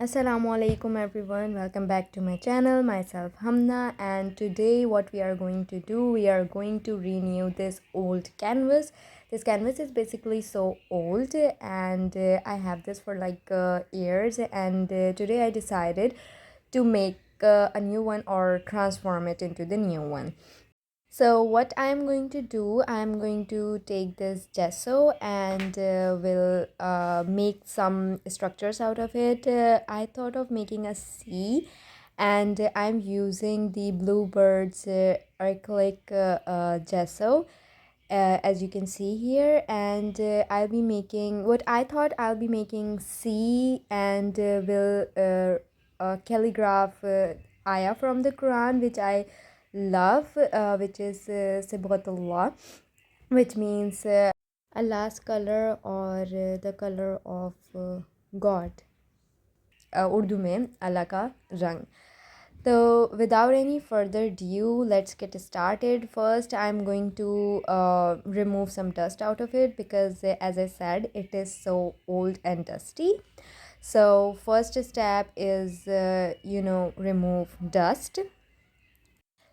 Assalamu alaikum everyone, welcome back to my channel. Myself Hamna, and today what we are going to do, we are going to renew this old canvas. This canvas is basically so old, and I have this for like years, and today I decided to make a new one or transform it into the new one. So what I'm going to do, I'm going to take this gesso and will make some structures out of it. I thought of making a sea, and I'm using the bluebirds acrylic gesso, as you can see here. And I'll be making what I thought I'll be making sea, and will calligraph ayah from the Quran, which I love, which is Sibghatullah, which means Allah's color, or the color of God. Urdu में Allah का रंग. So without any further ado, let's get started. First, I'm going to remove some dust out of it because, as I said, it is so old and dusty. So first step is, remove dust.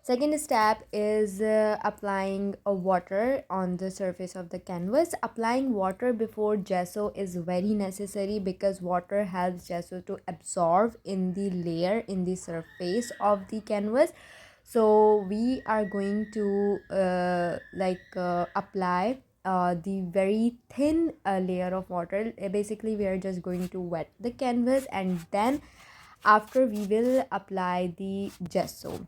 Second step is applying a water on the surface of the canvas. Applying water before gesso is very necessary because water helps gesso to absorb in the layer in the surface of the canvas. So we are going to apply the very thin layer of water. Basically, we are just going to wet the canvas, and then after we will apply the gesso.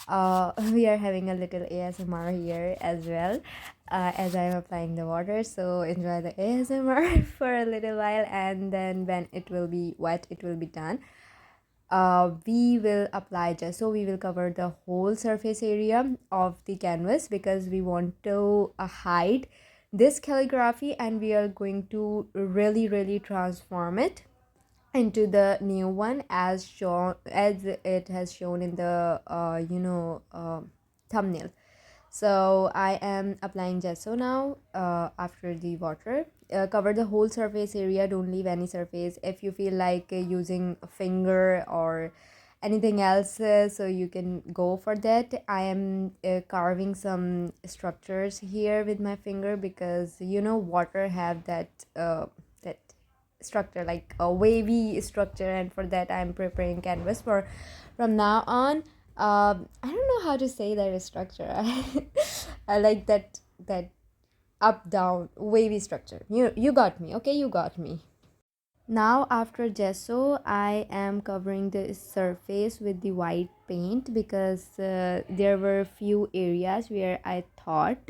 We are having a little ASMR here as well, as I'm applying the water. So enjoy the ASMR for a little while, and then when it will be wet, it will be done. We will apply gesso. We will cover the whole surface area of the canvas because we want to hide this calligraphy, and we are going to really transform it into the new one as shown, as it has shown in the thumbnail. So I am applying gesso now. After the water, cover the whole surface area, don't leave any surface. If you feel like using a finger or anything else, so you can go for that. I am carving some structures here with my finger because water have that that structure, like a wavy structure, and for that I'm preparing canvas for from now on. I don't know how to say that structure. I like that up down wavy structure. You got me. Okay, you got me. Now after gesso, I am covering the surface with the white paint because there were few areas where I thought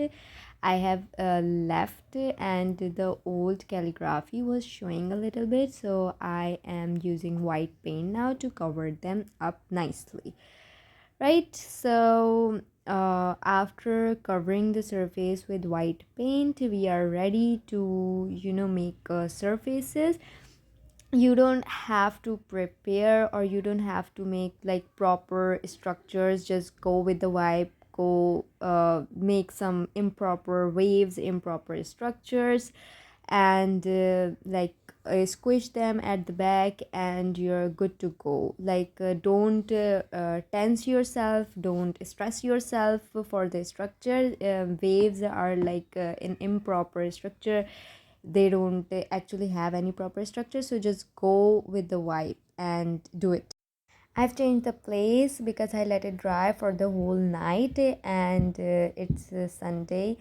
I have left, and the old calligraphy was showing a little bit, so I am using white paint now to cover them up nicely. Right, so after covering the surface with white paint, we are ready to make surfaces. You don't have to prepare, or you don't have to make like proper structures. Just go with the vibe, go make some improper waves, improper structures, and squish them at the back, and you're good to go. Don't tense yourself, don't stress yourself for the structure. Waves are like an improper structure. They don't actually have any proper structure, so just go with the vibe and do it. I've changed the place because I let it dry for the whole night, and it's Sunday,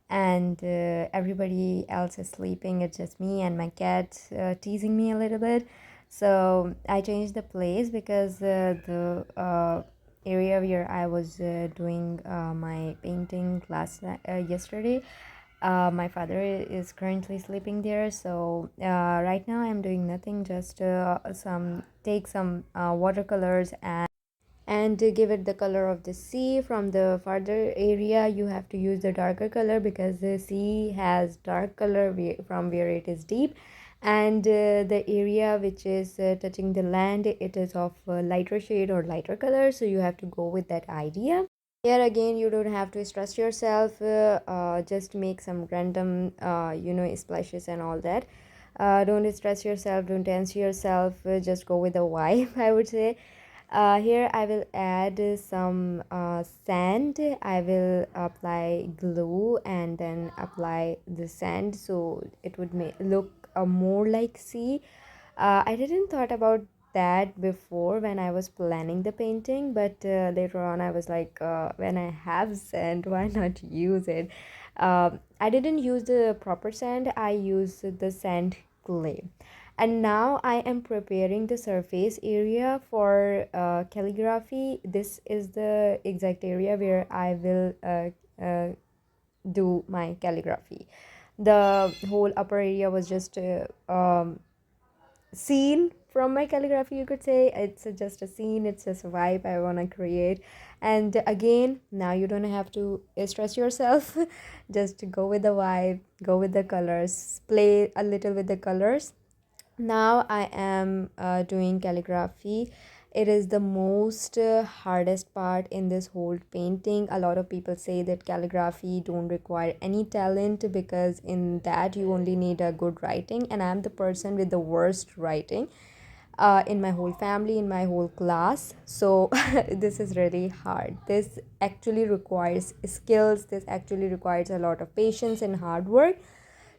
and everybody else is sleeping. It's just me and my cat teasing me a little bit. So I changed the place because the area where I was doing my painting yesterday, my father is currently sleeping there. So right now I'm doing nothing, just take some watercolors and to give it the color of the sea. From the farther area, you have to use the darker color because the sea has dark color from where it is deep, and the area which is touching the land, it is of lighter shade or lighter color, so you have to go with that idea. Here again, you don't have to stress yourself, just make some random splashes and all that. Don't stress yourself, don't tense yourself, just go with the vibe, I would say. Here I will add some sand. I will apply glue and then apply the sand so it would look more like sea. I didn't thought about that before when I was planning the painting, but later on I was like, when I have sand, why not use it? I didn't use the proper sand, I used the sand clay. And now I am preparing the surface area for calligraphy. This is the exact area where I will do my calligraphy. The whole upper area was just scene from my calligraphy, you could say. It's just a scene, it's just a vibe I want to create. And again, now you don't have to stress yourself. Just go with the vibe, go with the colors, play a little with the colors. Now I am doing calligraphy. It is the most hardest part in this whole painting. A lot of people say that calligraphy don't require any talent because in that you only need a good writing, and I'm the person with the worst writing in my whole family, in my whole class. So this is really hard. This actually requires skills, this actually requires a lot of patience and hard work.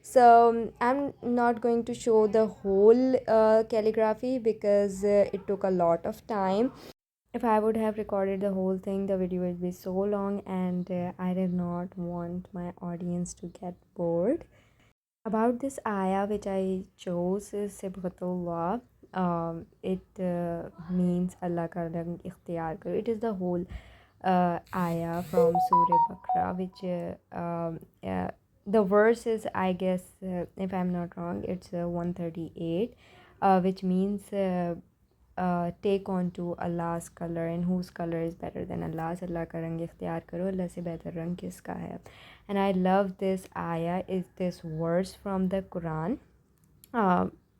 So I'm not going to show the whole calligraphy because it took a lot of time. If I would have recorded the whole thing, the video would be so long, and I did not want my audience to get bored. About this ayah which I chose is Sibghatullah. It means Allah ka rang ikhtiyar karo. It is the whole ayah from Surah Bakra, which the verse is, I guess, if I'm not wrong, it's 138, which means take on to Allah's color, and whose color is better than Allah's. Allah ka rang ikhtiyar karo, Allah se behtar rang kiska hai. And I love this ayah, is this verse from the Quran.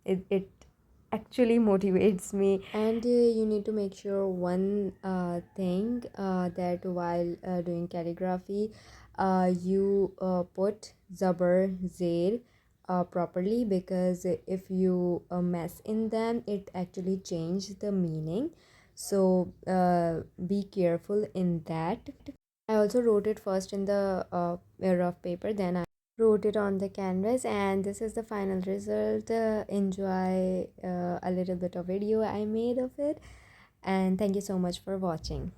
It actually motivates me. And you need to make sure one thing, that while doing calligraphy, you put zabar zer properly, because if you mess in them, it actually changes the meaning. So be careful in that. I also wrote it first in the rough paper, then I wrote it on the canvas, and this is the final result. Enjoy a little bit of video I made of it, and thank you so much for watching.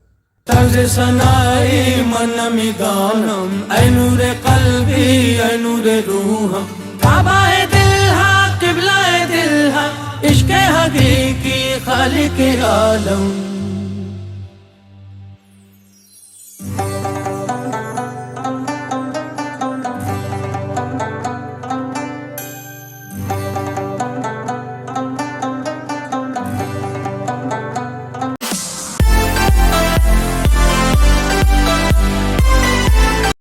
طرز سنائی من میدانم ای نور قلبی ای نور روحم کعبہ دل ہاں قبلہ دل ہاں عشق حقیقی خالق عالم